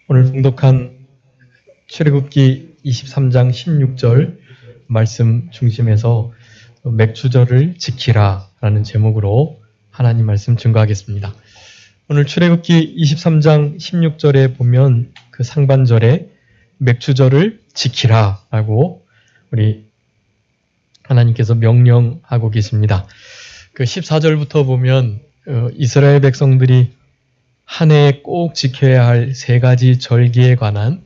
오늘 봉독한 출애굽기 23장 16절 말씀 중심에서 맥추절을 지키라 라는 제목으로 하나님 말씀 증거하겠습니다. 오늘 출애굽기 23장 16절에 보면 그 상반절에 맥추절을 지키라 라고 우리 하나님께서 명령하고 계십니다. 그 14절부터 보면 이스라엘 백성들이 한 해에 꼭 지켜야 할 3가지 절기에 관한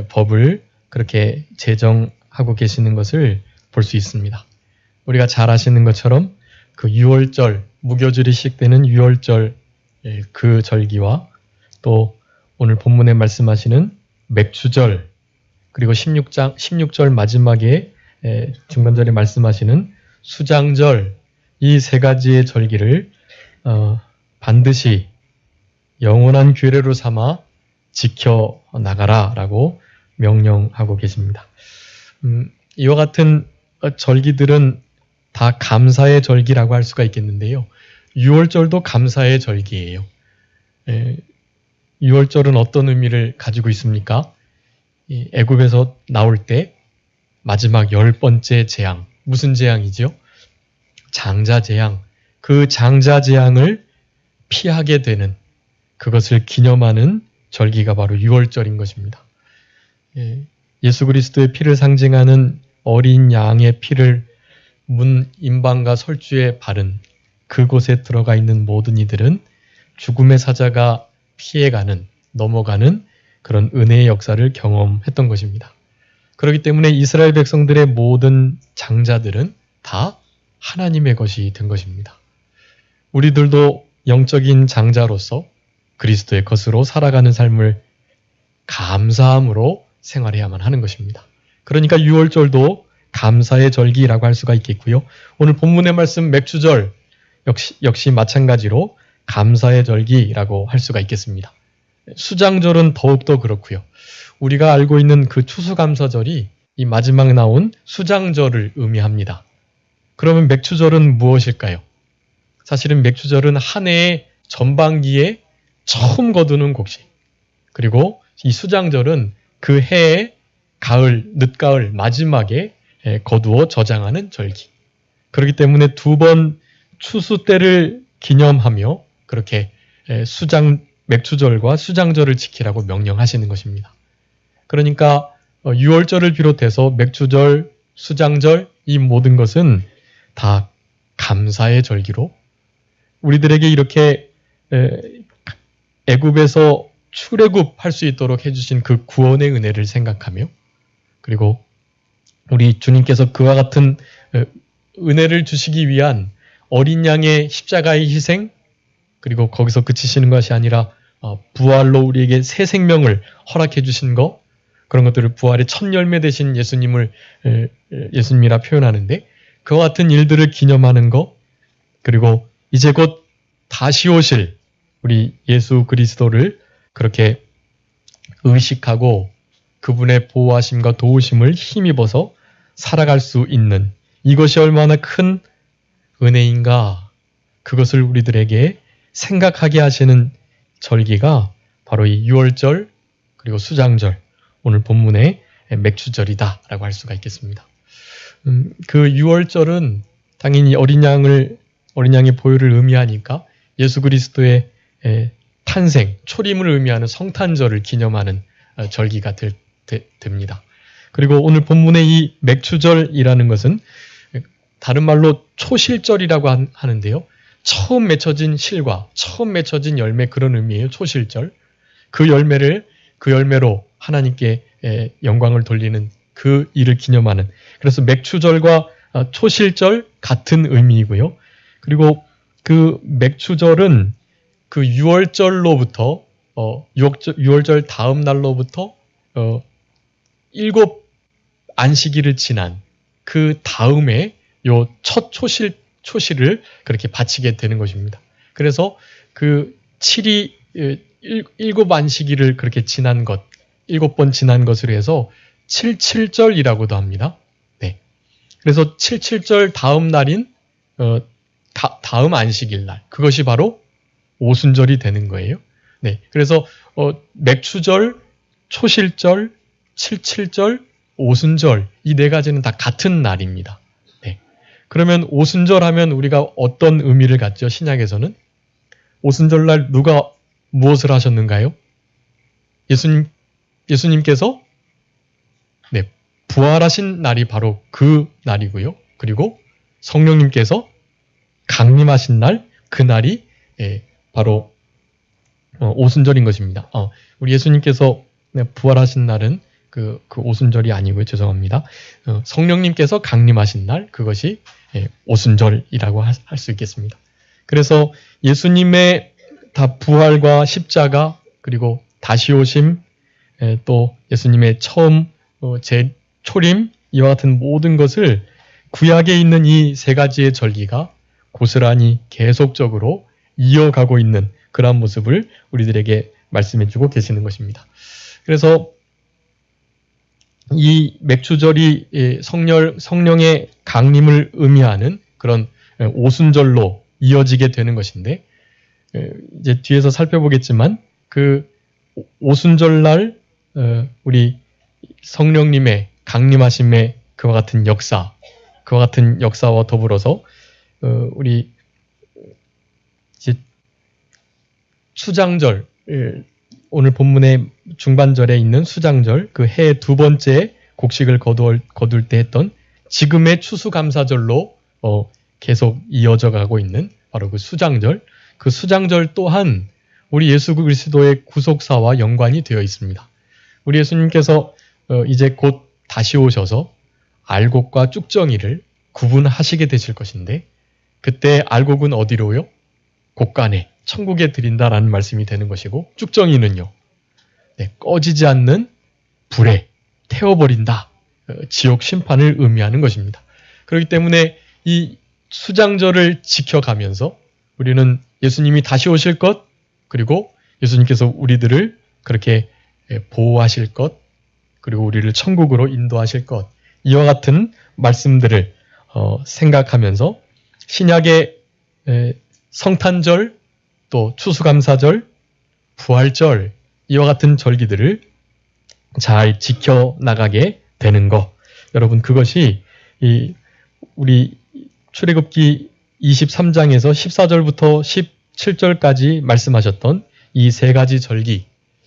법을 그렇게 제정하고 계시는 것을 볼 수 있습니다. 우리가 잘 아시는 것처럼 그 유월절, 무교절이 시작되는 유월절 그 절기와 또 오늘 본문에 말씀하시는 맥추절, 그리고 16절 마지막에 중간절에 말씀하시는 수장절, 이 3가지의 절기를 반드시 영원한 규례로 삼아 지켜나가라 라고 명령하고 계십니다. 이와 같은 절기들은 다 감사의 절기라고 할 수가 있겠는데요. 유월절도 감사의 절기예요. 유월절은 어떤 의미를 가지고 있습니까? 애굽에서 나올 때 마지막 10번째 재앙, 무슨 재앙이죠? 장자재앙. 그 장자재앙을 피하게 되는, 그것을 기념하는 절기가 바로 유월절인 것입니다. 예수 그리스도의 피를 상징하는 어린 양의 피를 문 임방과 설주에 바른 그곳에 들어가 있는 모든 이들은 죽음의 사자가 피해가는, 넘어가는 그런 은혜의 역사를 경험했던 것입니다. 그렇기 때문에 이스라엘 백성들의 모든 장자들은 다 하나님의 것이 된 것입니다. 우리들도 영적인 장자로서 그리스도의 것으로 살아가는 삶을 감사함으로 생활해야만 하는 것입니다. 그러니까 유월절도 감사의 절기라고 할 수가 있겠고요. 오늘 본문의 말씀 맥추절 역시 마찬가지로 감사의 절기라고 할 수가 있겠습니다. 수장절은 더욱더 그렇고요. 우리가 알고 있는 그 추수감사절이 이 마지막 나온 수장절을 의미합니다. 그러면 맥추절은 무엇일까요? 사실은 맥추절은 한 해의 전반기에 처음 거두는 곡식, 그리고 이 수장절은 그 해의 가을, 늦가을 마지막에 거두어 저장하는 절기. 그렇기 때문에 2번 추수 때를 기념하며 그렇게 맥추절과 수장절을 지키라고 명령하시는 것입니다. 그러니까 유월절을 비롯해서 맥추절, 수장절, 이 모든 것은 다 감사의 절기로 우리들에게 이렇게 애굽에서 출애굽할 수 있도록 해주신 그 구원의 은혜를 생각하며, 그리고 우리 주님께서 그와 같은 은혜를 주시기 위한 어린 양의 십자가의 희생, 그리고 거기서 그치시는 것이 아니라 부활로 우리에게 새 생명을 허락해 주신 것, 그런 것들을 부활의 첫 열매 되신 예수님이라 표현하는데, 그와 같은 일들을 기념하는 것, 그리고 이제 곧 다시 오실 우리 예수 그리스도를 그렇게 의식하고 그분의 보호하심과 도우심을 힘입어서 살아갈 수 있는, 이것이 얼마나 큰 은혜인가, 그것을 우리들에게 생각하게 하시는 절기가 바로 이 유월절, 그리고 수장절, 오늘 본문의 맥추절이다 라고 할 수가 있겠습니다. 그 유월절은 당연히 어린 양의 보혈을 의미하니까 예수 그리스도의 탄생, 초림을 의미하는 성탄절을 기념하는 절기가 됩니다. 그리고 오늘 본문의 이 맥추절이라는 것은 다른 말로 초실절이라고 하는데요. 처음 맺혀진 실과 처음 맺혀진 열매, 그런 의미예요. 초실절. 그 열매로 하나님께 영광을 돌리는 그 일을 기념하는, 그래서 맥추절과 초실절 같은 의미이고요. 그리고 그 맥추절은 그 유월절로부터 6월절 다음 날로부터 7 안식일을 지난 그 다음에 요 첫 초실을 그렇게 바치게 되는 것입니다. 그래서 그 7 안식일을 그렇게 지난 것, 7번 지난 것으로 해서 77절이라고도 합니다. 네. 그래서 77절 다음 날인 다음 안식일 날, 그것이 바로 오순절이 되는 거예요. 네. 그래서 맥추절, 초실절, 칠칠절, 오순절 이 네 가지는 다 같은 날입니다. 네. 그러면 오순절 하면 우리가 어떤 의미를 갖죠? 신약에서는 오순절날 누가 무엇을 하셨는가요? 예수님께서 네, 부활하신 날이 바로 그 날이고요. 그리고 성령님께서 강림하신 날, 그 날이 바로 오순절인 것입니다. 우리 예수님께서 부활하신 날은 그 오순절이 아니고요. 죄송합니다. 성령님께서 강림하신 날, 그것이 오순절이라고 할 수 있겠습니다. 그래서 예수님의 다 부활과 십자가, 그리고 다시 오심, 또 예수님의 처음 재초림, 이와 같은 모든 것을 구약에 있는 이 세 가지의 절기가 고스란히 계속적으로 이어가고 있는 그러한 모습을 우리들에게 말씀해주고 계시는 것입니다. 그래서 이 맥추절이 성령의 강림을 의미하는 그런 오순절로 이어지게 되는 것인데, 이제 뒤에서 살펴보겠지만 그 오순절날 우리 성령님의 강림하심의 그와 같은 역사와 더불어서 우리 이제 수장절, 오늘 본문의 중반절에 있는 수장절, 그 해 두 번째 곡식을 거둘 때 했던 지금의 추수감사절로 계속 이어져 가고 있는 바로 그 수장절, 그 수장절 또한 우리 예수 그리스도의 구속사와 연관이 되어 있습니다. 우리 예수님께서 이제 곧 다시 오셔서 알곡과 쭉정이를 구분하시게 되실 것인데, 그때 알곡은 어디로요? 곳간에 천국에 드린다라는 말씀이 되는 것이고, 쭉정이는요, 꺼지지 않는 불에 태워버린다, 지옥 심판을 의미하는 것입니다. 그렇기 때문에 이 수장절을 지켜가면서 우리는 예수님이 다시 오실 것, 그리고 예수님께서 우리들을 그렇게 보호하실 것, 그리고 우리를 천국으로 인도하실 것, 이와 같은 말씀들을 생각하면서 신약의 성탄절, 또 추수감사절, 부활절, 이와 같은 절기들을 잘 지켜나가게 되는 것, 여러분, 그것이 우리 출애굽기 23장에서 14절부터 17절까지 말씀하셨던 이 세 가지 절기,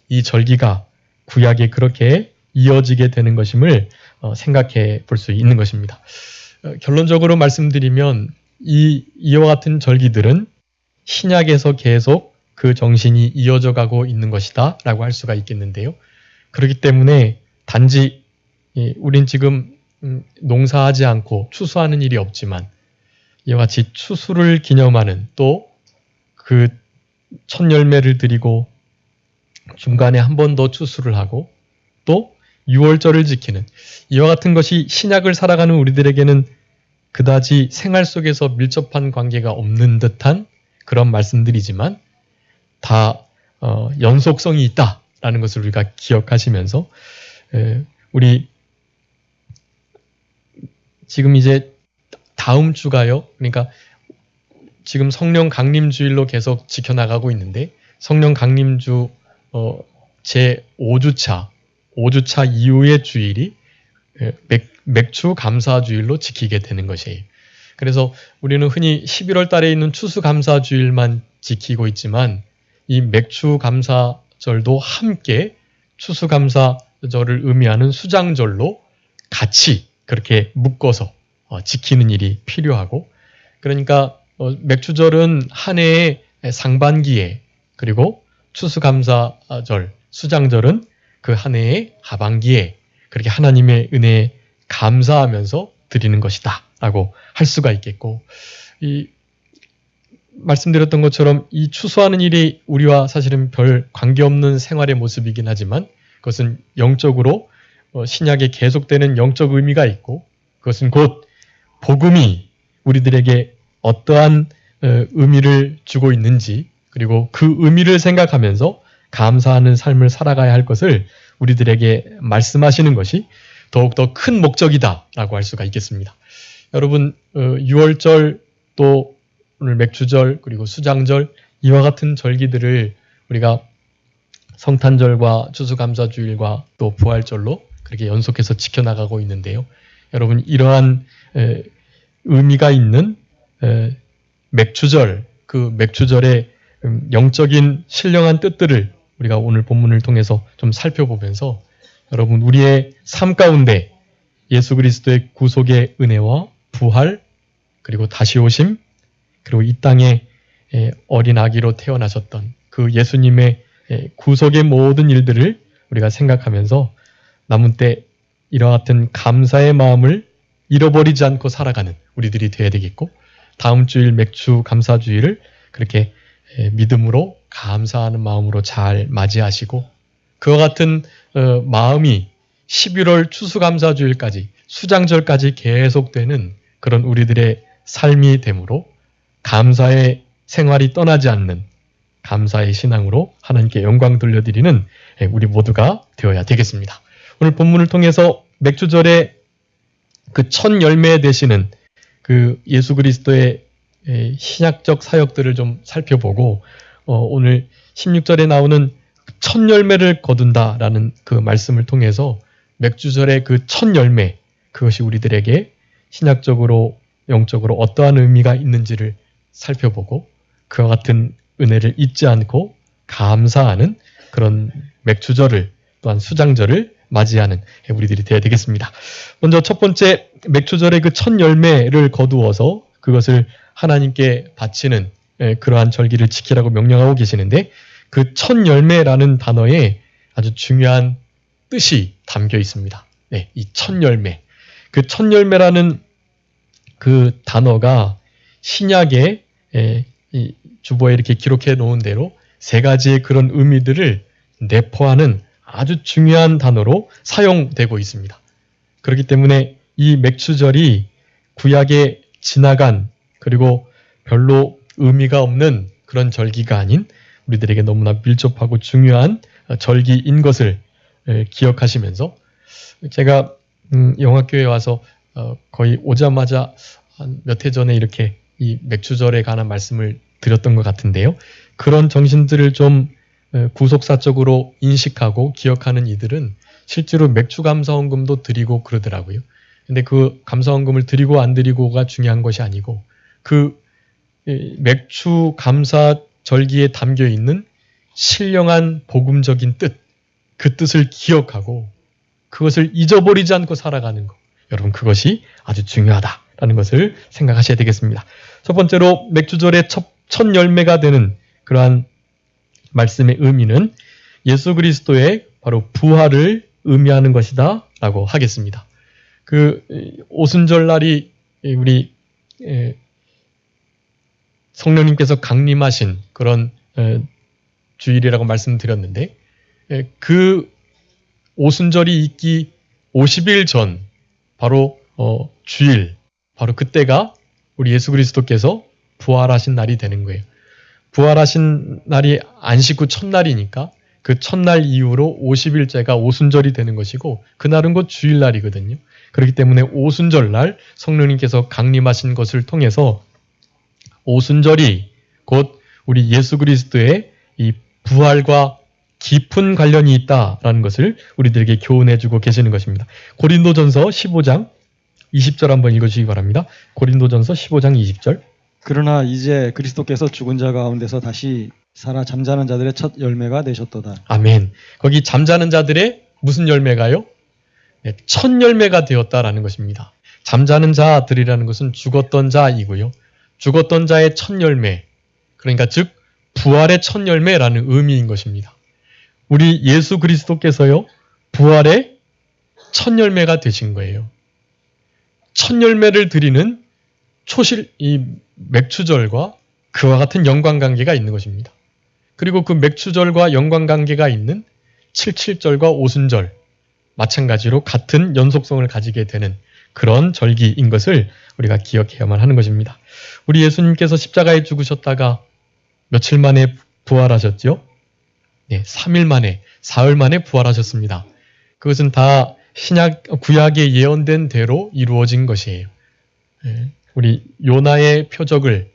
이 절기가 구약에 그렇게 이어지게 되는 것임을 생각해 볼 수 있는 것입니다. 결론적으로 말씀드리면 이와 같은 절기들은 신약에서 계속 그 정신이 이어져 가고 있는 것이다 라고 할 수가 있겠는데요. 그렇기 때문에 단지 우린 지금 농사하지 않고 추수하는 일이 없지만, 이와 같이 추수를 기념하는, 또 그 첫 열매를 드리고 중간에 한 번 더 추수를 하고 또 유월절을 지키는, 이와 같은 것이 신약을 살아가는 우리들에게는 그다지 생활 속에서 밀접한 관계가 없는 듯한 그런 말씀들이지만 다 연속성이 있다라는 것을 우리가 기억하시면서, 우리 지금 이제 다음 주가요, 그러니까 지금 성령 강림주일로 계속 지켜나가고 있는데, 성령 강림주 제 5주차 이후의 주일이 맥추 감사주일로 지키게 되는 것이에요. 그래서 우리는 흔히 11월 달에 있는 추수감사주일만 지키고 있지만, 이 맥추 감사절도 함께 추수감사절을 의미하는 수장절로 같이 그렇게 묶어서 지키는 일이 필요하고, 그러니까 맥추절은 한 해의 상반기에, 그리고 추수감사절, 수장절은 그 한 해의 하반기에 그렇게 하나님의 은혜에 감사하면서 드리는 것이다 라고 할 수가 있겠고, 말씀드렸던 것처럼 이 추수하는 일이 우리와 사실은 별 관계없는 생활의 모습이긴 하지만, 그것은 영적으로 신약에 계속되는 영적 의미가 있고, 그것은 곧 복음이 우리들에게 어떠한 의미를 주고 있는지, 그리고 그 의미를 생각하면서 감사하는 삶을 살아가야 할 것을 우리들에게 말씀하시는 것이 더욱더 큰 목적이다라고 할 수가 있겠습니다. 여러분, 6월절, 또 오늘 맥추절, 그리고 수장절, 이와 같은 절기들을 우리가 성탄절과 추수감사주일과 또 부활절로 그렇게 연속해서 지켜나가고 있는데요. 여러분, 이러한 의미가 있는 맥추절, 그 맥추절의 영적인 신령한 뜻들을 우리가 오늘 본문을 통해서 좀 살펴보면서 여러분, 우리의 삶 가운데 예수 그리스도의 구속의 은혜와 부활, 그리고 다시 오심, 그리고 이 땅에 어린 아기로 태어나셨던 그 예수님의 구속의 모든 일들을 우리가 생각하면서 남은 때 이와 같은 감사의 마음을 잃어버리지 않고 살아가는 우리들이 되어야 되겠고, 다음 주일 맥주 감사주일을 그렇게 믿음으로 감사하는 마음으로 잘 맞이하시고, 그와 같은 마음이 11월 추수감사주일까지, 수장절까지 계속되는 그런 우리들의 삶이 되므로 감사의 생활이 떠나지 않는 감사의 신앙으로 하나님께 영광 돌려드리는 우리 모두가 되어야 되겠습니다. 오늘 본문을 통해서 맥주절의 그 첫 열매 되시는 그 예수 그리스도의 신약적 사역들을 좀 살펴보고, 오늘 16절에 나오는 첫 열매를 거둔다라는 그 말씀을 통해서 맥주절의 그 첫 열매, 그것이 우리들에게 신약적으로 영적으로 어떠한 의미가 있는지를 살펴보고, 그와 같은 은혜를 잊지 않고 감사하는 그런 맥주절을, 또한 수장절을 맞이하는 우리들이 되어야 되겠습니다. 먼저 첫 번째, 맥주절의 그 첫 열매를 거두어서 그것을 하나님께 바치는 그러한 절기를 지키라고 명령하고 계시는데, 그 첫 열매라는 단어에 아주 중요한 뜻이 담겨 있습니다. 네, 이 첫 열매. 그 첫 열매라는 그 단어가 신약의 이 주보에 이렇게 기록해 놓은 대로 세 가지의 그런 의미들을 내포하는 아주 중요한 단어로 사용되고 있습니다. 그렇기 때문에 이 맥추절이 구약에 지나간, 그리고 별로 의미가 없는 그런 절기가 아닌 우리들에게 너무나 밀접하고 중요한 절기인 것을 기억하시면서, 제가 영화교회에 와서 거의 오자마자 한 몇 해 전에 이렇게 이 맥추절에 관한 말씀을 드렸던 것 같은데요. 그런 정신들을 좀 구속사적으로 인식하고 기억하는 이들은 실제로 맥주 감사헌금도 드리고 그러더라고요. 근데 그 감사헌금을 드리고 안 드리고가 중요한 것이 아니고, 그 맥주 감사 절기에 담겨 있는 신령한 복음적인 뜻, 그 뜻을 기억하고 그것을 잊어버리지 않고 살아가는 것, 여러분, 그것이 아주 중요하다라는 것을 생각하셔야 되겠습니다. 첫 번째로 맥주절의 첫 열매가 되는 그러한 말씀의 의미는 예수 그리스도의 바로 부활을 의미하는 것이다 라고 하겠습니다. 그 오순절 날이 우리 성령님께서 강림하신 그런 주일이라고 말씀드렸는데, 그 오순절이 있기 50일 전, 바로 주일, 바로 그때가 우리 예수 그리스도께서 부활하신 날이 되는 거예요. 부활하신 날이 안식 후 첫날이니까 그 첫날 이후로 50일째가 오순절이 되는 것이고, 그날은 곧 주일날이거든요. 그렇기 때문에 오순절날 성령님께서 강림하신 것을 통해서 오순절이 곧 우리 예수 그리스도의 이 부활과 깊은 관련이 있다라는 것을 우리들에게 교훈해주고 계시는 것입니다. 고린도전서 15장 20절 한번 읽어주시기 바랍니다. 고린도전서 15장 20절. 그러나 이제 그리스도께서 죽은 자 가운데서 다시 살아 잠자는 자들의 첫 열매가 되셨도다. 아멘. 거기 잠자는 자들의 무슨 열매가요? 네, 첫 열매가 되었다라는 것입니다. 잠자는 자들이라는 것은 죽었던 자이고요. 죽었던 자의 첫 열매, 그러니까 즉 부활의 첫 열매라는 의미인 것입니다. 우리 예수 그리스도께서요, 부활의 첫 열매가 되신 거예요. 첫 열매를 드리는 이 맥추절과 그와 같은 연관관계가 있는 것입니다. 그리고 그 맥추절과 연관관계가 있는 77절과 오순절, 마찬가지로 같은 연속성을 가지게 되는 그런 절기인 것을 우리가 기억해야만 하는 것입니다. 우리 예수님께서 십자가에 죽으셨다가 며칠 만에 부활하셨죠? 네, 3일 만에, 사흘 만에 부활하셨습니다. 그것은 다 구약에 예언된 대로 이루어진 것이에요. 우리 요나의 표적을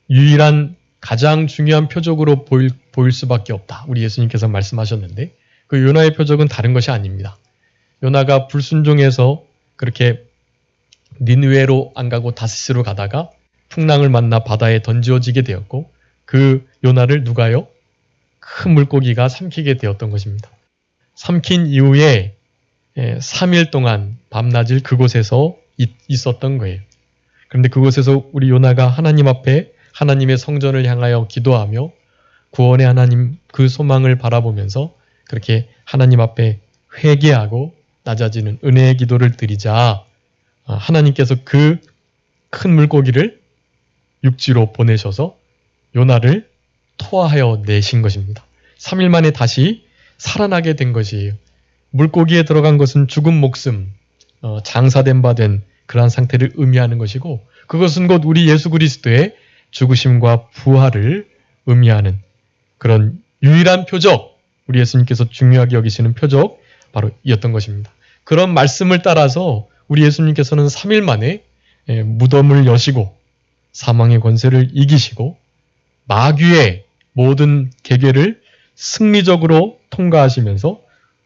유일한 가장 중요한 표적으로 보일 수밖에 없다. 우리 예수님께서 말씀하셨는데 그 요나의 표적은 다른 것이 아닙니다. 요나가 불순종해서 그렇게 니느웨로 안 가고 다시스로 가다가 풍랑을 만나 바다에 던지어지게 되었고 그 요나를 누가요? 큰 물고기가 삼키게 되었던 것입니다. 삼킨 이후에 3일 동안 밤낮을 그곳에서 있었던 거예요. 그런데 그곳에서 우리 요나가 하나님 앞에 하나님의 성전을 향하여 기도하며 구원의 하나님 그 소망을 바라보면서 그렇게 하나님 앞에 회개하고 낮아지는 은혜의 기도를 드리자 하나님께서 그 큰 물고기를 육지로 보내셔서 요나를 토하여 내신 것입니다. 3일 만에 다시 살아나게 된 것이에요. 물고기에 들어간 것은 죽은 목숨, 장사된 바 된 그러한 상태를 의미하는 것이고 그것은 곧 우리 예수 그리스도의 죽으심과 부활을 의미하는 그런 유일한 표적, 우리 예수님께서 중요하게 여기시는 표적 바로 이었던 것입니다. 그런 말씀을 따라서 우리 예수님께서는 3일 만에 무덤을 여시고 사망의 권세를 이기시고 마귀의 모든 계계를 승리적으로 통과하시면서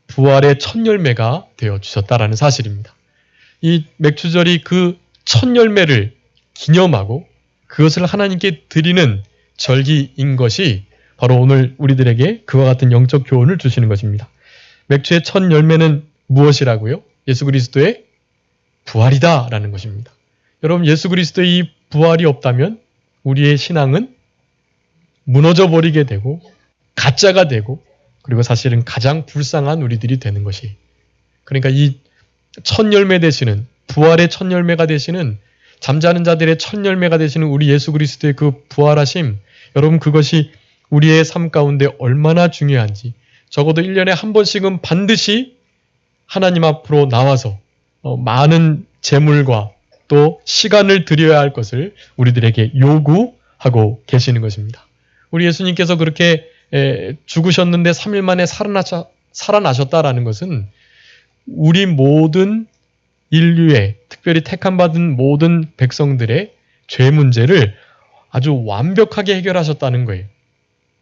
부활의 첫 열매가 되어주셨다라는 사실입니다. 이 맥주절이 그 첫 열매를 기념하고 그것을 하나님께 드리는 절기인 것이 바로 오늘 우리들에게 그와 같은 영적 교훈을 주시는 것입니다. 맥주의 첫 열매는 무엇이라고요? 예수 그리스도의 부활이다라는 것입니다. 여러분 예수 그리스도의 이 부활이 없다면 우리의 신앙은 무너져 버리게 되고 가짜가 되고 그리고 사실은 가장 불쌍한 우리들이 되는 것이 그러니까 이 첫 열매 되시는 부활의 첫 열매가 되시는 잠자는 자들의 첫 열매가 되시는 우리 예수 그리스도의 그 부활하심 여러분 그것이 우리의 삶 가운데 얼마나 중요한지 적어도 1년에 한 번씩은 반드시 하나님 앞으로 나와서 많은 재물과 또 시간을 들여야 할 것을 우리들에게 요구하고 계시는 것입니다. 우리 예수님께서 그렇게 죽으셨는데 3일 만에 살아나셨다라는 것은 우리 모든 인류의 특별히 택함받은 모든 백성들의 죄 문제를 아주 완벽하게 해결하셨다는 거예요.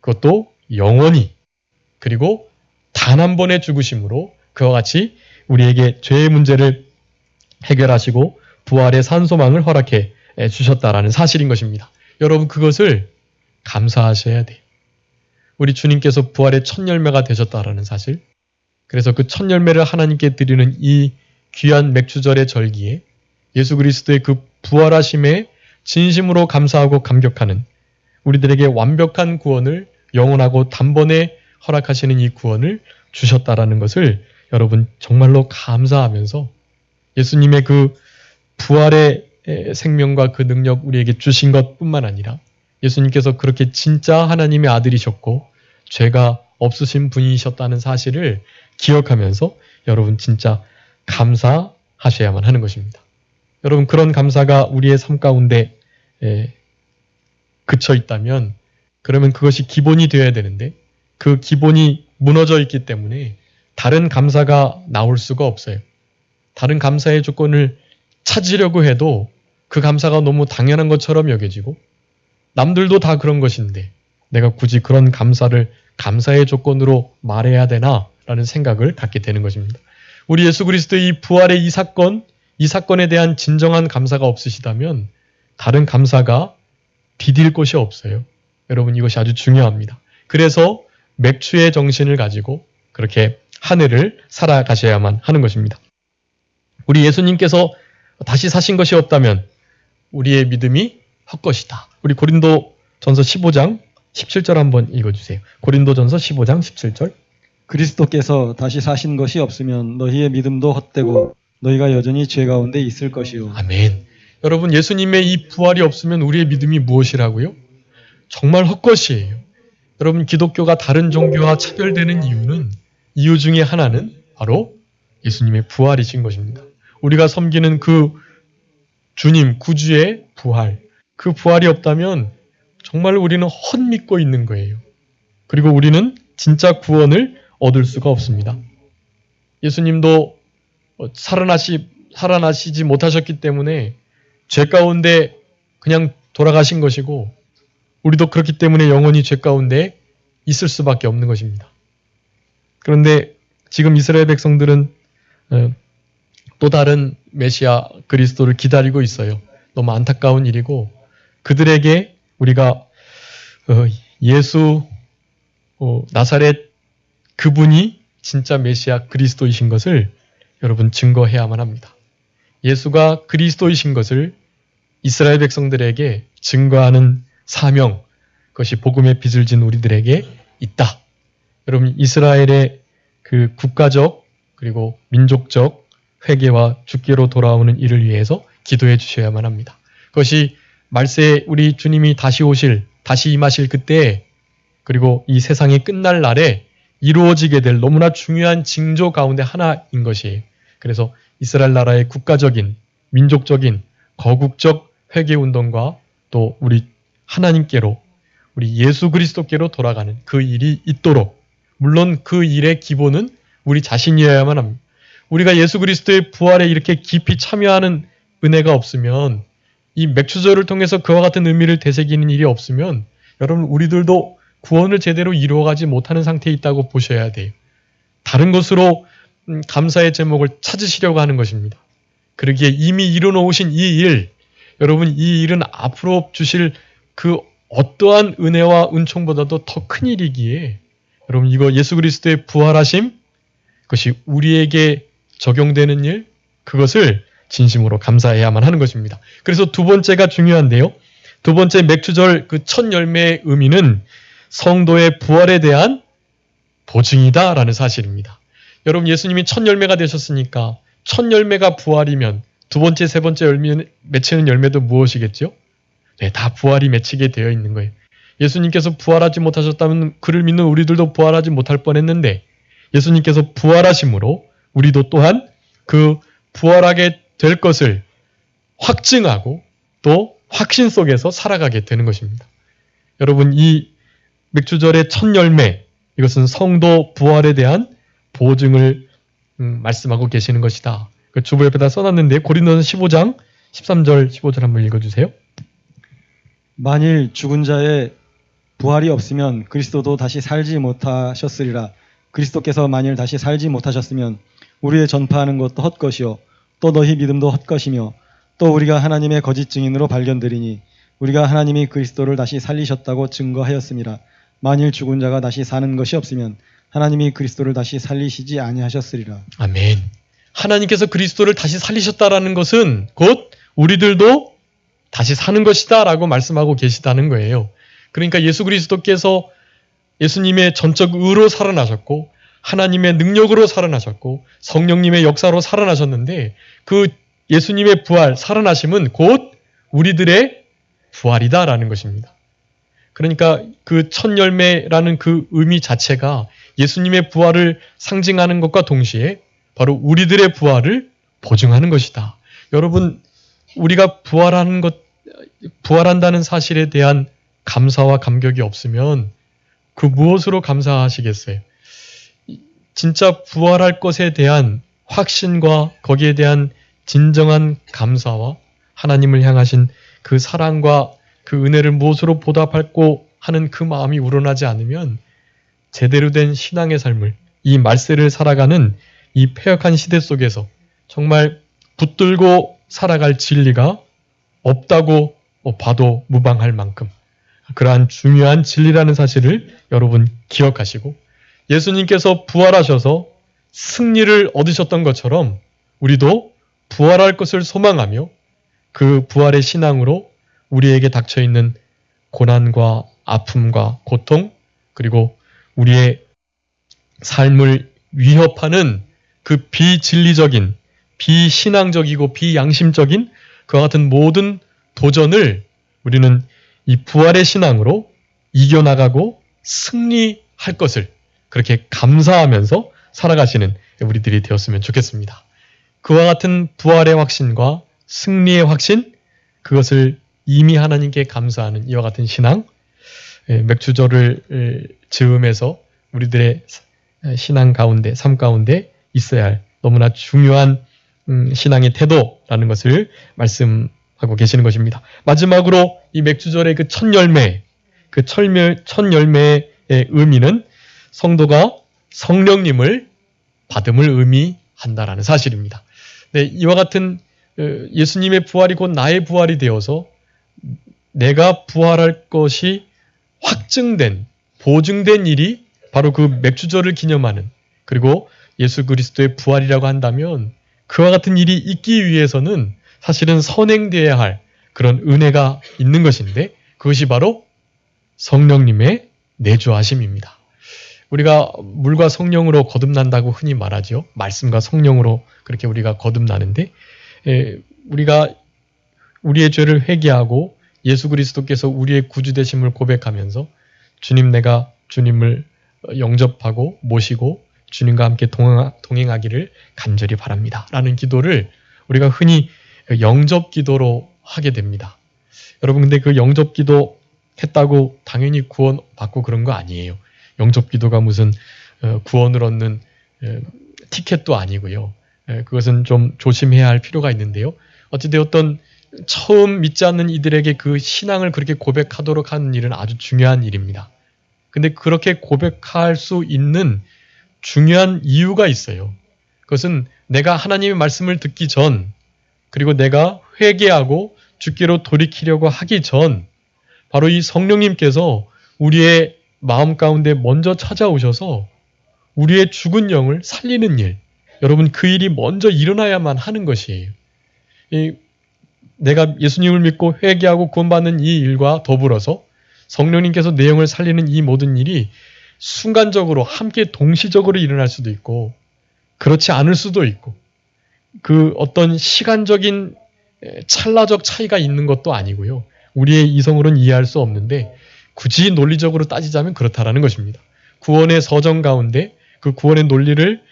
그것도 영원히 그리고 단 한 번의 죽으심으로 그와 같이 우리에게 죄의 문제를 해결하시고 부활의 산소망을 허락해 주셨다라는 사실인 것입니다. 여러분 그것을 감사하셔야 돼요. 우리 주님께서 부활의 첫 열매가 되셨다라는 사실 그래서 그 첫 열매를 하나님께 드리는 이 귀한 맥주절의 절기에 예수 그리스도의 그 부활하심에 진심으로 감사하고 감격하는 우리들에게 완벽한 구원을 영원하고 단번에 허락하시는 이 구원을 주셨다라는 것을 여러분 정말로 감사하면서 예수님의 그 부활의 생명과 그 능력 우리에게 주신 것뿐만 아니라 예수님께서 그렇게 진짜 하나님의 아들이셨고 죄가 없으신 분이셨다는 사실을 기억하면서 여러분 진짜 감사하셔야만 하는 것입니다. 여러분 그런 감사가 우리의 삶 가운데 그쳐 있다면 그러면 그것이 기본이 되어야 되는데 그 기본이 무너져 있기 때문에 다른 감사가 나올 수가 없어요. 다른 감사의 조건을 찾으려고 해도 그 감사가 너무 당연한 것처럼 여겨지고 남들도 다 그런 것인데 내가 굳이 그런 감사를 감사의 조건으로 말해야 되나? 라는 생각을 갖게 되는 것입니다. 우리 예수 그리스도의 이 부활의 이 사건에 대한 진정한 감사가 없으시다면 다른 감사가 디딜 곳이 없어요. 여러분 이것이 아주 중요합니다. 그래서 맥주의 정신을 가지고 그렇게 한 해를 살아가셔야만 하는 것입니다. 우리 예수님께서 다시 사신 것이 없다면 우리의 믿음이 헛것이다. 우리 고린도전서 15장 17절 한번 읽어주세요. 고린도전서 15장 17절 그리스도께서 다시 사신 것이 없으면 너희의 믿음도 헛되고 너희가 여전히 죄 가운데 있을 것이요. 아멘. 여러분 예수님의 이 부활이 없으면 우리의 믿음이 무엇이라고요? 정말 헛것이에요. 여러분 기독교가 다른 종교와 차별되는 이유 중에 하나는 바로 예수님의 부활이신 것입니다. 우리가 섬기는 그 주님 구주의 부활 그 부활이 없다면 정말 우리는 헛믿고 있는 거예요. 그리고 우리는 진짜 구원을 얻을 수가 없습니다. 예수님도 살아나시지 못하셨기 때문에 죄 가운데 그냥 돌아가신 것이고 우리도 그렇기 때문에 영원히 죄 가운데 있을 수밖에 없는 것입니다. 그런데 지금 이스라엘 백성들은 또 다른 메시아 그리스도를 기다리고 있어요. 너무 안타까운 일이고 그들에게 우리가 예수 나사렛 그분이 진짜 메시아 그리스도이신 것을 여러분 증거해야만 합니다. 예수가 그리스도이신 것을 이스라엘 백성들에게 증거하는 사명, 그것이 복음의 빚을 진 우리들에게 있다. 여러분 이스라엘의 그 국가적 그리고 민족적 회개와 주께로 돌아오는 일을 위해서 기도해 주셔야만 합니다. 그것이 말세 우리 주님이 다시 오실, 다시 임하실 그때 그리고 이 세상이 끝날 날에 이루어지게 될 너무나 중요한 징조 가운데 하나인 것이에요. 그래서 이스라엘 나라의 국가적인, 민족적인, 거국적 회개운동과 또 우리 하나님께로, 우리 예수 그리스도께로 돌아가는 그 일이 있도록 물론 그 일의 기본은 우리 자신이어야만 합니다. 우리가 예수 그리스도의 부활에 이렇게 깊이 참여하는 은혜가 없으면 이 맥추절을 통해서 그와 같은 의미를 되새기는 일이 없으면 여러분 우리들도 구원을 제대로 이루어가지 못하는 상태에 있다고 보셔야 돼요. 다른 것으로 감사의 제목을 찾으시려고 하는 것입니다. 그러기에 이미 이루어놓으신 이 일, 여러분 이 일은 앞으로 주실 그 어떠한 은혜와 은총보다도 더 큰 일이기에 여러분 이거 예수 그리스도의 부활하심, 그것이 우리에게 적용되는 일, 그것을 진심으로 감사해야만 하는 것입니다. 그래서 두 번째가 중요한데요. 두 번째 맥추절 그 첫 열매의 의미는 성도의 부활에 대한 보증이다라는 사실입니다. 여러분 예수님이 첫 열매가 되셨으니까 첫 열매가 부활이면 두 번째, 세 번째 맺히는 열매도 무엇이겠죠? 네, 다 부활이 맺히게 되어 있는 거예요. 예수님께서 부활하지 못하셨다면 그를 믿는 우리들도 부활하지 못할 뻔했는데 예수님께서 부활하심으로 우리도 또한 그 부활하게 될 것을 확증하고 또 확신 속에서 살아가게 되는 것입니다. 여러분 이 맥주절의 첫 열매, 이것은 성도 부활에 대한 보증을 말씀하고 계시는 것이다. 그 주보 옆에다 써놨는데 고린도서 15장 13절 15절 한번 읽어주세요. 만일 죽은 자의 부활이 없으면 그리스도도 다시 살지 못하셨으리라. 그리스도께서 만일 다시 살지 못하셨으면 우리의 전파하는 것도 헛것이요 또 너희 믿음도 헛것이며 또 우리가 하나님의 거짓 증인으로 발견되리니 우리가 하나님이 그리스도를 다시 살리셨다고 증거하였습니다. 만일 죽은 자가 다시 사는 것이 없으면 하나님이 그리스도를 다시 살리시지 아니하셨으리라. 아멘. 하나님께서 그리스도를 다시 살리셨다라는 것은 곧 우리들도 다시 사는 것이다 라고 말씀하고 계시다는 거예요. 그러니까 예수 그리스도께서 예수님의 전적 의로 살아나셨고 하나님의 능력으로 살아나셨고 성령님의 역사로 살아나셨는데 그 예수님의 부활, 살아나심은 곧 우리들의 부활이다라는 것입니다. 그러니까 그 첫 열매라는 그 의미 자체가 예수님의 부활을 상징하는 것과 동시에 바로 우리들의 부활을 보증하는 것이다. 여러분, 우리가 부활한다는 사실에 대한 감사와 감격이 없으면 그 무엇으로 감사하시겠어요? 진짜 부활할 것에 대한 확신과 거기에 대한 진정한 감사와 하나님을 향하신 그 사랑과 그 은혜를 무엇으로 보답할고 하는 그 마음이 우러나지 않으면 제대로 된 신앙의 삶을, 이 말세를 살아가는 이 패역한 시대 속에서 정말 붙들고 살아갈 진리가 없다고 봐도 무방할 만큼 그러한 중요한 진리라는 사실을 여러분 기억하시고 예수님께서 부활하셔서 승리를 얻으셨던 것처럼 우리도 부활할 것을 소망하며 그 부활의 신앙으로 우리에게 닥쳐있는 고난과 아픔과 고통 그리고 우리의 삶을 위협하는 그 비진리적인, 비신앙적이고 비양심적인 그와 같은 모든 도전을 우리는 이 부활의 신앙으로 이겨나가고 승리할 것을 그렇게 감사하면서 살아가시는 우리들이 되었으면 좋겠습니다. 그와 같은 부활의 확신과 승리의 확신, 그것을 이미 하나님께 감사하는 이와 같은 신앙, 맥주절을 즈음해서 우리들의 신앙 가운데, 삶 가운데 있어야 할 너무나 중요한 신앙의 태도라는 것을 말씀하고 계시는 것입니다. 마지막으로 이 맥주절의 그 첫 열매, 그 첫 열매의 의미는 성도가 성령님을 받음을 의미한다라는 사실입니다. 네, 이와 같은 예수님의 부활이 곧 나의 부활이 되어서 내가 부활할 것이 확증된, 보증된 일이 바로 그 맥주절을 기념하는, 그리고 예수 그리스도의 부활이라고 한다면 그와 같은 일이 있기 위해서는 사실은 선행되어야 할 그런 은혜가 있는 것인데, 그것이 바로 성령님의 내주하심입니다. 우리가 물과 성령으로 거듭난다고 흔히 말하죠. 말씀과 성령으로 그렇게 우리가 거듭나는데, 우리가 우리의 죄를 회개하고 예수 그리스도께서 우리의 구주 되심을 고백하면서 주님, 내가 주님을 영접하고 모시고 주님과 함께 동행하기를 간절히 바랍니다 라는 기도를 우리가 흔히 영접 기도로 하게 됩니다. 여러분, 근데 그 영접 기도 했다고 당연히 구원 받고 그런 거 아니에요. 영접 기도가 무슨 구원을 얻는 티켓도 아니고요. 그것은 좀 조심해야 할 필요가 있는데요. 어찌되었던 처음 믿지 않는 이들에게 그 신앙을 그렇게 고백하도록 하는 일은 아주 중요한 일입니다. 근데 그렇게 고백할 수 있는 중요한 이유가 있어요. 그것은 내가 하나님의 말씀을 듣기 전, 그리고 내가 회개하고 주께로 돌이키려고 하기 전, 바로 이 성령님께서 우리의 마음 가운데 먼저 찾아오셔서 우리의 죽은 영을 살리는 일, 여러분, 그 일이 먼저 일어나야만 하는 것이에요. 내가 예수님을 믿고 회개하고 구원받는 이 일과 더불어서 성령님께서 내 영을 살리는 이 모든 일이 순간적으로 함께 동시적으로 일어날 수도 있고 그렇지 않을 수도 있고, 그 어떤 시간적인 찰나적 차이가 있는 것도 아니고요. 우리의 이성으로는 이해할 수 없는데 굳이 논리적으로 따지자면 그렇다라는 것입니다. 구원의 서정 가운데 그 구원의 논리를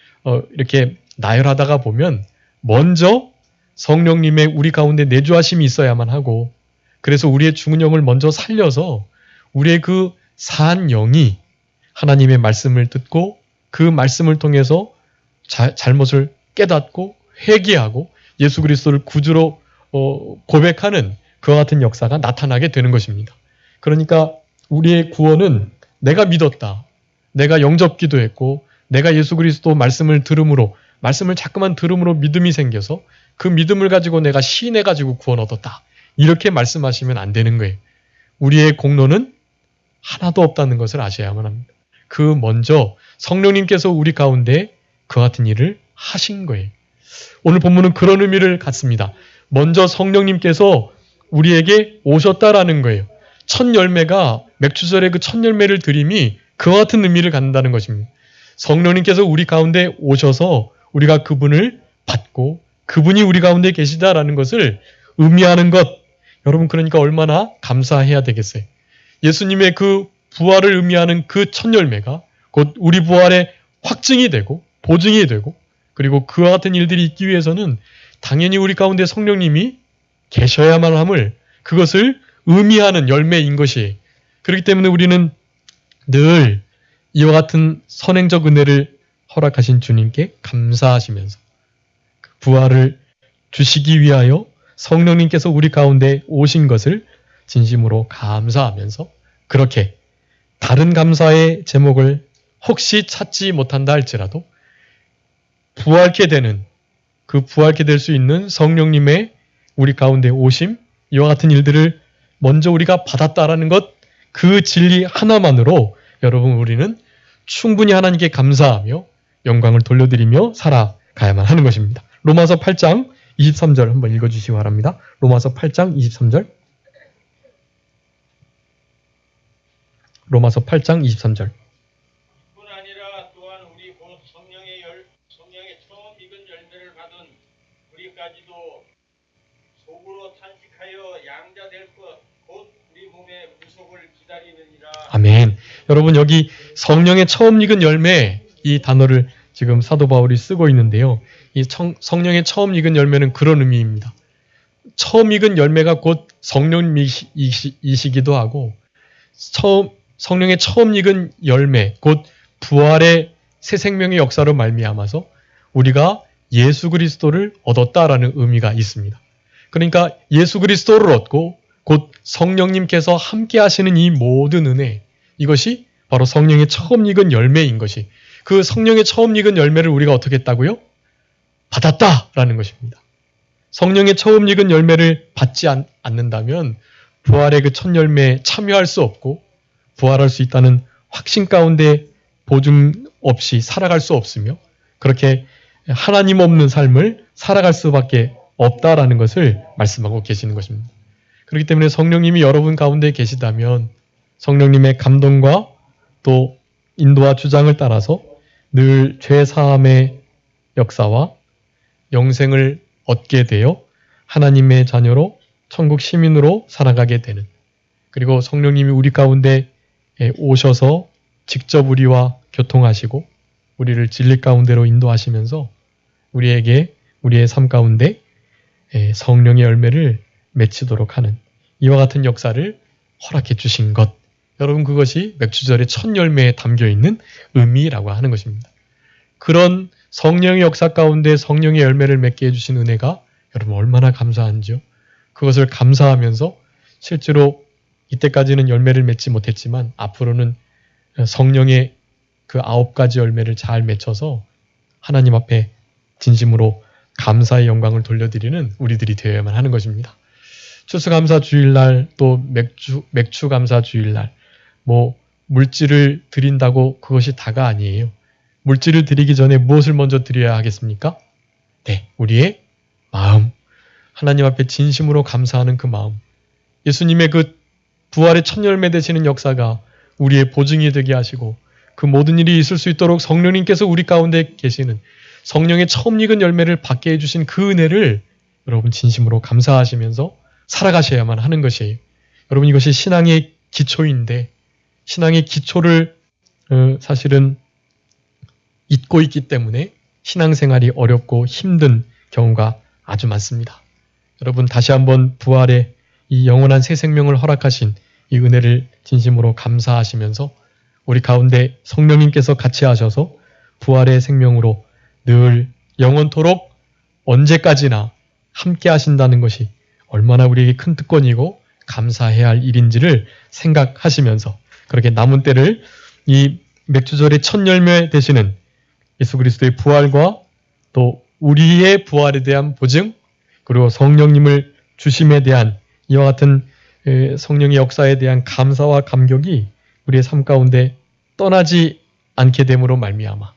이렇게 나열하다가 보면 먼저 성령님의 우리 가운데 내주하심이 있어야만 하고, 그래서 우리의 죽은 영을 먼저 살려서 우리의 그 산 영이 하나님의 말씀을 듣고 그 말씀을 통해서 잘못을 깨닫고 회개하고 예수 그리스도를 구주로 고백하는 그와 같은 역사가 나타나게 되는 것입니다. 그러니까 우리의 구원은 내가 믿었다, 내가 영접 기도했고 내가 예수 그리스도 말씀을 들음으로, 말씀을 자꾸만 들음으로 믿음이 생겨서 그 믿음을 가지고 내가 시인해가지고 구원 얻었다, 이렇게 말씀하시면 안 되는 거예요. 우리의 공로는 하나도 없다는 것을 아셔야만 합니다. 그 먼저 성령님께서 우리 가운데 그와 같은 일을 하신 거예요. 오늘 본문은 그런 의미를 갖습니다. 먼저 성령님께서 우리에게 오셨다라는 거예요. 첫 열매가, 맥주절의 그 첫 열매를 드림이 그와 같은 의미를 갖는다는 것입니다. 성령님께서 우리 가운데 오셔서 우리가 그분을 받고 그분이 우리 가운데 계시다라는 것을 의미하는 것, 여러분, 그러니까 얼마나 감사해야 되겠어요. 예수님의 그 부활을 의미하는 그 첫 열매가 곧 우리 부활의 확증이 되고 보증이 되고, 그리고 그와 같은 일들이 있기 위해서는 당연히 우리 가운데 성령님이 계셔야만 함을, 그것을 의미하는 열매인 것이, 그렇기 때문에 우리는 늘 이와 같은 선행적 은혜를 허락하신 주님께 감사하시면서 부활을 주시기 위하여 성령님께서 우리 가운데 오신 것을 진심으로 감사하면서, 그렇게 다른 감사의 제목을 혹시 찾지 못한다 할지라도 부활케 되는, 그 부활케 될 수 있는 성령님의 우리 가운데 오심, 이와 같은 일들을 먼저 우리가 받았다라는 것, 그 진리 하나만으로 여러분, 우리는 충분히 하나님께 감사하며 영광을 돌려드리며 살아가야만 하는 것입니다. 로마서 8장 23절 한번 읽어주시기 바랍니다. 로마서 8장 23절. 로마서 8장 23절. 뿐 아니라 또한 우리 곧 성령의 처음 익은 열매를 받은 우리까지도 속으로 탄식하여 양자 될 것 곧 우리 몸의 구속을 기다리느니라. 아멘. 여러분, 여기 성령의 처음 익은 열매, 이 단어를 지금 사도 바울이 쓰고 있는데요. 이 성령의 처음 익은 열매는 그런 의미입니다. 처음 익은 열매가 곧 성령이시기도 하고, 성령의 처음 익은 열매, 곧 부활의 새 생명의 역사로 말미암아서 우리가 예수 그리스도를 얻었다라는 의미가 있습니다. 그러니까 예수 그리스도를 얻고 곧 성령님께서 함께 하시는 이 모든 은혜, 이것이 바로 성령의 처음 익은 열매인 것이, 그 성령의 처음 익은 열매를 우리가 어떻게 했다고요? 받았다라는 것입니다. 성령의 처음 익은 열매를 받지 않는다면 부활의 그 첫 열매에 참여할 수 없고 부활할 수 있다는 확신 가운데 보증 없이 살아갈 수 없으며 그렇게 하나님 없는 삶을 살아갈 수밖에 없다라는 것을 말씀하고 계시는 것입니다. 그렇기 때문에 성령님이 여러분 가운데 계시다면 성령님의 감동과 또 인도와 주장을 따라서 늘 죄사함의 역사와 영생을 얻게 되어 하나님의 자녀로 천국 시민으로 살아가게 되는, 그리고 성령님이 우리 가운데 오셔서 직접 우리와 교통하시고 우리를 진리 가운데로 인도하시면서 우리에게 우리의 삶 가운데 성령의 열매를 맺히도록 하는 이와 같은 역사를 허락해 주신 것, 여러분 그것이 맥주절의 첫 열매에 담겨있는 의미라고 하는 것입니다. 그런 성령의 역사 가운데 성령의 열매를 맺게 해주신 은혜가 여러분 얼마나 감사한지요. 그것을 감사하면서 실제로 이때까지는 열매를 맺지 못했지만 앞으로는 성령의 그 9가지 열매를 잘 맺혀서 하나님 앞에 진심으로 감사의 영광을 돌려드리는 우리들이 되어야만 하는 것입니다. 추수감사 주일날, 또 맥주감사 주일날, 물질을 드린다고 그것이 다가 아니에요. 물질을 드리기 전에 무엇을 먼저 드려야 하겠습니까? 네, 우리의 마음. 하나님 앞에 진심으로 감사하는 그 마음. 예수님의 그 부활의 첫 열매 되시는 역사가 우리의 보증이 되게 하시고 그 모든 일이 있을 수 있도록 성령님께서 우리 가운데 계시는 성령의 처음 익은 열매를 받게 해주신 그 은혜를 여러분 진심으로 감사하시면서 살아가셔야만 하는 것이에요. 여러분 이것이 신앙의 기초인데 신앙의 기초를 사실은 잊고 있기 때문에 신앙생활이 어렵고 힘든 경우가 아주 많습니다. 여러분 다시 한번 부활의 이 영원한 새 생명을 허락하신 이 은혜를 진심으로 감사하시면서 우리 가운데 성령님께서 같이 하셔서 부활의 생명으로 늘 영원토록 언제까지나 함께 하신다는 것이 얼마나 우리에게 큰 특권이고 감사해야 할 일인지를 생각하시면서 그렇게 남은 때를 이 맥주절의 첫 열매 되시는 예수 그리스도의 부활과 또 우리의 부활에 대한 보증, 그리고 성령님을 주심에 대한 이와 같은 성령의 역사에 대한 감사와 감격이 우리의 삶 가운데 떠나지 않게 됨으로 말미암아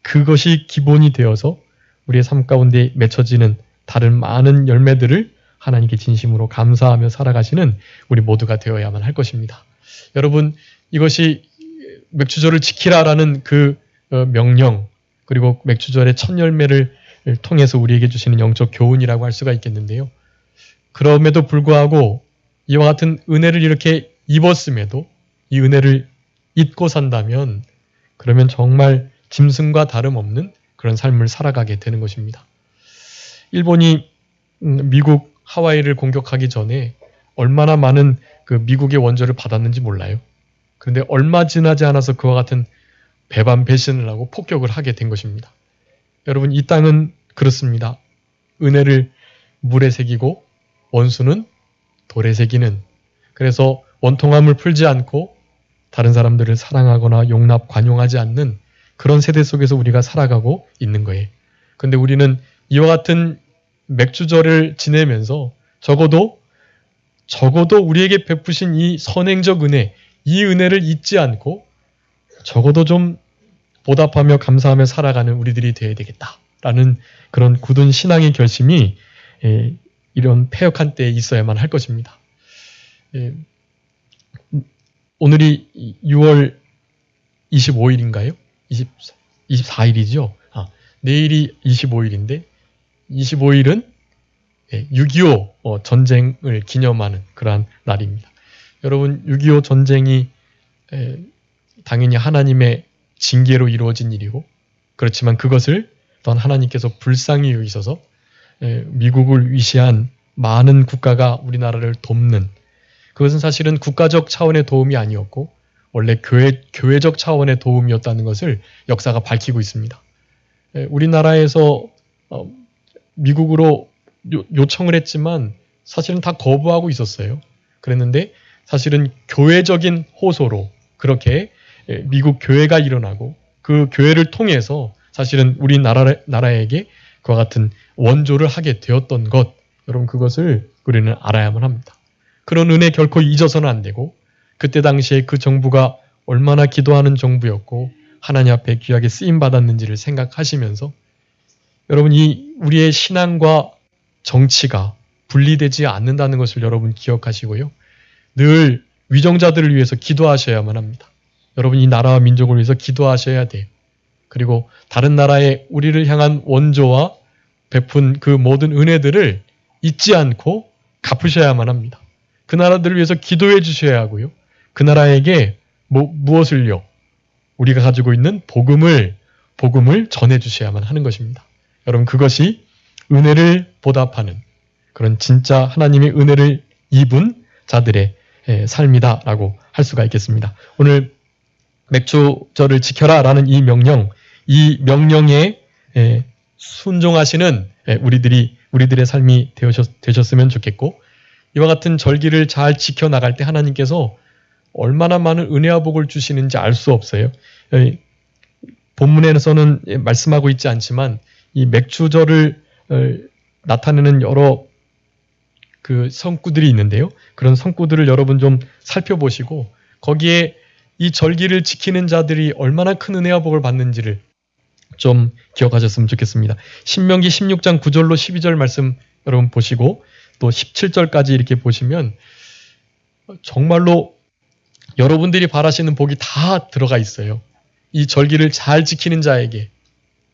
그것이 기본이 되어서 우리의 삶 가운데 맺혀지는 다른 많은 열매들을 하나님께 진심으로 감사하며 살아가시는 우리 모두가 되어야만 할 것입니다. 여러분 이것이 맥주절을 지키라라는 그 명령, 그리고 맥주절의 첫 열매를 통해서 우리에게 주시는 영적 교훈이라고 할 수가 있겠는데요. 그럼에도 불구하고 이와 같은 은혜를 이렇게 입었음에도 이 은혜를 잊고 산다면 그러면 정말 짐승과 다름없는 그런 삶을 살아가게 되는 것입니다. 일본이 미국 하와이를 공격하기 전에 얼마나 많은 그 미국의 원조를 받았는지 몰라요. 그런데 얼마 지나지 않아서 그와 같은 배반 배신을 하고 폭격을 하게 된 것입니다. 여러분 이 땅은 그렇습니다. 은혜를 물에 새기고 원수는 돌에 새기는, 그래서 원통함을 풀지 않고 다른 사람들을 사랑하거나 용납, 관용하지 않는 그런 세대 속에서 우리가 살아가고 있는 거예요. 그런데 우리는 이와 같은 맥주절을 지내면서 적어도 우리에게 베푸신 이 선행적 은혜, 이 은혜를 잊지 않고 적어도 좀 보답하며 감사하며 살아가는 우리들이 되어야 되겠다라는 그런 굳은 신앙의 결심이 이런 패역한 때에 있어야만 할 것입니다. 오늘이 6월 25일인가요? 24일이죠? 내일이 25일인데 25일은 6.25 전쟁을 기념하는 그러한 날입니다. 여러분 6.25 전쟁이 당연히 하나님의 징계로 이루어진 일이고, 그렇지만 그것을 또한 하나님께서 불쌍히 여기셔서 미국을 위시한 많은 국가가 우리나라를 돕는, 그것은 사실은 국가적 차원의 도움이 아니었고 원래 교회적 차원의 도움이었다는 것을 역사가 밝히고 있습니다. 우리나라에서 미국으로 요청을 했지만 사실은 다 거부하고 있었어요. 그랬는데 사실은 교회적인 호소로 그렇게 미국 교회가 일어나고 그 교회를 통해서 사실은 우리 나라에게 그와 같은 원조를 하게 되었던 것, 여러분 그것을 우리는 알아야만 합니다. 그런 은혜 결코 잊어서는 안 되고 그때 당시에 그 정부가 얼마나 기도하는 정부였고 하나님 앞에 귀하게 쓰임받았는지를 생각하시면서 여러분 이 우리의 신앙과 정치가 분리되지 않는다는 것을 여러분 기억하시고요. 늘 위정자들을 위해서 기도하셔야만 합니다. 여러분 이 나라와 민족을 위해서 기도하셔야 돼요. 그리고 다른 나라의 우리를 향한 원조와 베푼 그 모든 은혜들을 잊지 않고 갚으셔야만 합니다. 그 나라들을 위해서 기도해 주셔야 하고요. 그 나라에게 무엇을요? 우리가 가지고 있는 복음을 전해 주셔야만 하는 것입니다. 여러분 그것이 은혜를 보답하는 그런 진짜 하나님의 은혜를 입은 자들의 삶이다라고 할 수가 있겠습니다. 오늘 맥주절을 지켜라 라는 이 명령에 순종하시는 우리들의 삶이 되셨으면 좋겠고 이와 같은 절기를 잘 지켜나갈 때 하나님께서 얼마나 많은 은혜와 복을 주시는지 알 수 없어요. 본문에서는 말씀하고 있지 않지만 이 맥주절을 나타내는 여러 그 성구들이 있는데요. 그런 성구들을 여러분 좀 살펴보시고 거기에 이 절기를 지키는 자들이 얼마나 큰 은혜와 복을 받는지를 좀 기억하셨으면 좋겠습니다. 신명기 16장 9절로 12절 말씀 여러분 보시고 또 17절까지 이렇게 보시면 정말로 여러분들이 바라시는 복이 다 들어가 있어요. 이 절기를 잘 지키는 자에게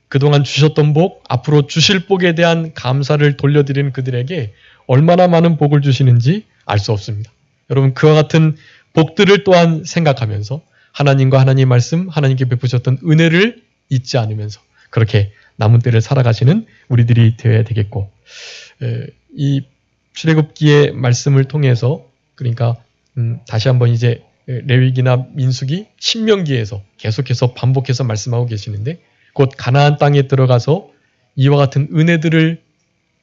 그동안 주셨던 복, 앞으로 주실 복에 대한 감사를 돌려드리는 그들에게 얼마나 많은 복을 주시는지 알 수 없습니다. 여러분 그와 같은 복들을 또한 생각하면서 하나님과 하나님의 말씀, 하나님께 베푸셨던 은혜를 잊지 않으면서 그렇게 남은 때를 살아가시는 우리들이 되어야 되겠고 이 출애굽기의 말씀을 통해서 그러니까 다시 한번 이제 레위기나 민수기, 신명기에서 계속해서 반복해서 말씀하고 계시는데 곧 가나안 땅에 들어가서 이와 같은 은혜들을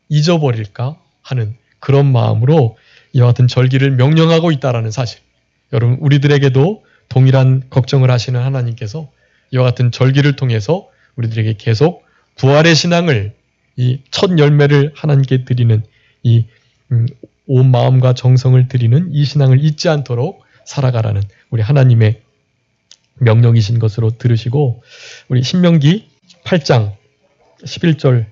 잊어버릴까 하는 그런 마음으로 이와 같은 절기를 명령하고 있다라는 사실. 여러분 우리들에게도 동일한 걱정을 하시는 하나님께서 이와 같은 절기를 통해서 우리들에게 계속 부활의 신앙을 이 첫 열매를 하나님께 드리는 이 온 마음과 정성을 드리는 이 신앙을 잊지 않도록 살아가라는 우리 하나님의 명령이신 것으로 들으시고 우리 신명기 8장 11절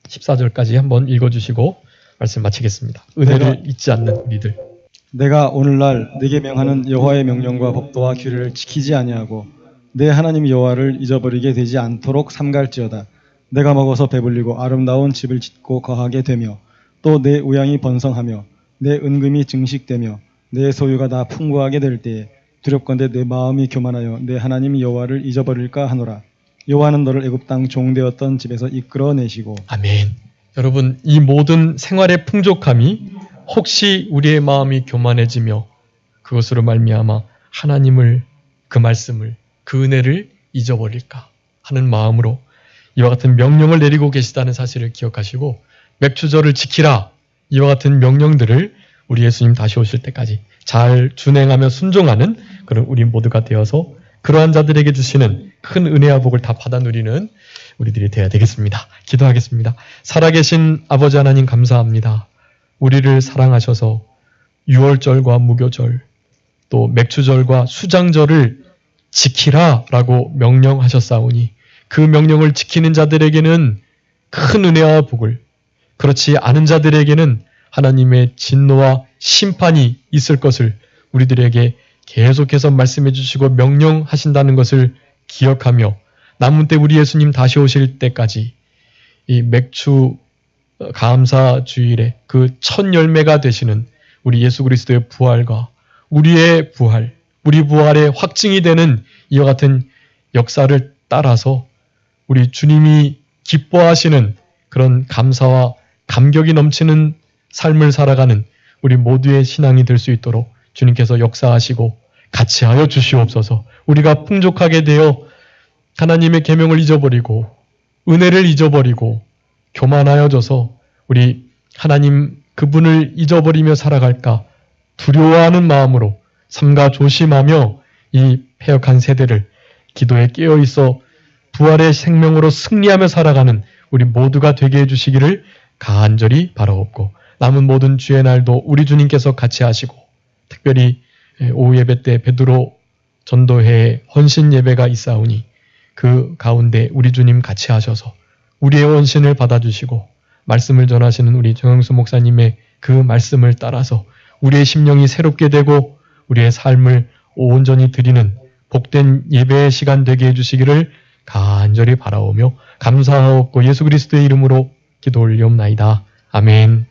14절까지 한번 읽어주시고 말씀 마치겠습니다. 은혜를 잊지 않는 우리들. 내가 오늘날 네게 명하는 여호와의 명령과 법도와 규례를 지키지 아니하고 내 하나님 여호와를 잊어버리게 되지 않도록 삼갈지어다. 내가 먹어서 배불리고 아름다운 집을 짓고 거하게 되며 또 내 우양이 번성하며 내 은금이 증식되며 내 소유가 다 풍부하게 될 때에 두렵건대 내 마음이 교만하여 내 하나님 여호와를 잊어버릴까 하노라. 여호와는 너를 애굽 땅 종되었던 집에서 이끌어내시고. 아멘. 여러분 이 모든 생활의 풍족함이 혹시 우리의 마음이 교만해지며 그것으로 말미암아 하나님을 그 말씀을 그 은혜를 잊어버릴까 하는 마음으로 이와 같은 명령을 내리고 계시다는 사실을 기억하시고 맥주절을 지키라 이와 같은 명령들을 우리 예수님 다시 오실 때까지 잘 준행하며 순종하는 그런 우리 모두가 되어서 그러한 자들에게 주시는 큰 은혜와 복을 다 받아 누리는 우리들이 되어야 되겠습니다. 기도하겠습니다. 살아계신 아버지 하나님 감사합니다. 우리를 사랑하셔서 유월절과 무교절 또 맥주절과 수장절을 지키라 라고 명령하셨사오니 그 명령을 지키는 자들에게는 큰 은혜와 복을 그렇지 않은 자들에게는 하나님의 진노와 심판이 있을 것을 우리들에게 계속해서 말씀해 주시고 명령하신다는 것을 기억하며 남은 때 우리 예수님 다시 오실 때까지 이 맥주 감사 주일에 그 첫 열매가 되시는 우리 예수 그리스도의 부활과 우리의 부활, 우리 부활의 확증이 되는 이와 같은 역사를 따라서 우리 주님이 기뻐하시는 그런 감사와 감격이 넘치는 삶을 살아가는 우리 모두의 신앙이 될 수 있도록 주님께서 역사하시고 같이 하여 주시옵소서. 우리가 풍족하게 되어 하나님의 계명을 잊어버리고 은혜를 잊어버리고 교만하여져서 우리 하나님 그분을 잊어버리며 살아갈까 두려워하는 마음으로 삼가 조심하며 이 패역한 세대를 기도에 깨어 있어 부활의 생명으로 승리하며 살아가는 우리 모두가 되게 해주시기를 간절히 바라옵고, 남은 모든 주의 날도 우리 주님께서 같이 하시고, 특별히 오후 예배 때 베드로 전도회에 헌신 예배가 있사오니 그 가운데 우리 주님 같이 하셔서 우리의 헌신을 받아주시고, 말씀을 전하시는 우리 정영수 목사님의 그 말씀을 따라서 우리의 심령이 새롭게 되고 우리의 삶을 온전히 드리는 복된 예배의 시간 되게 해주시기를 간절히 바라오며 감사하옵고 예수 그리스도의 이름으로 기도 올리옵나이다. 아멘.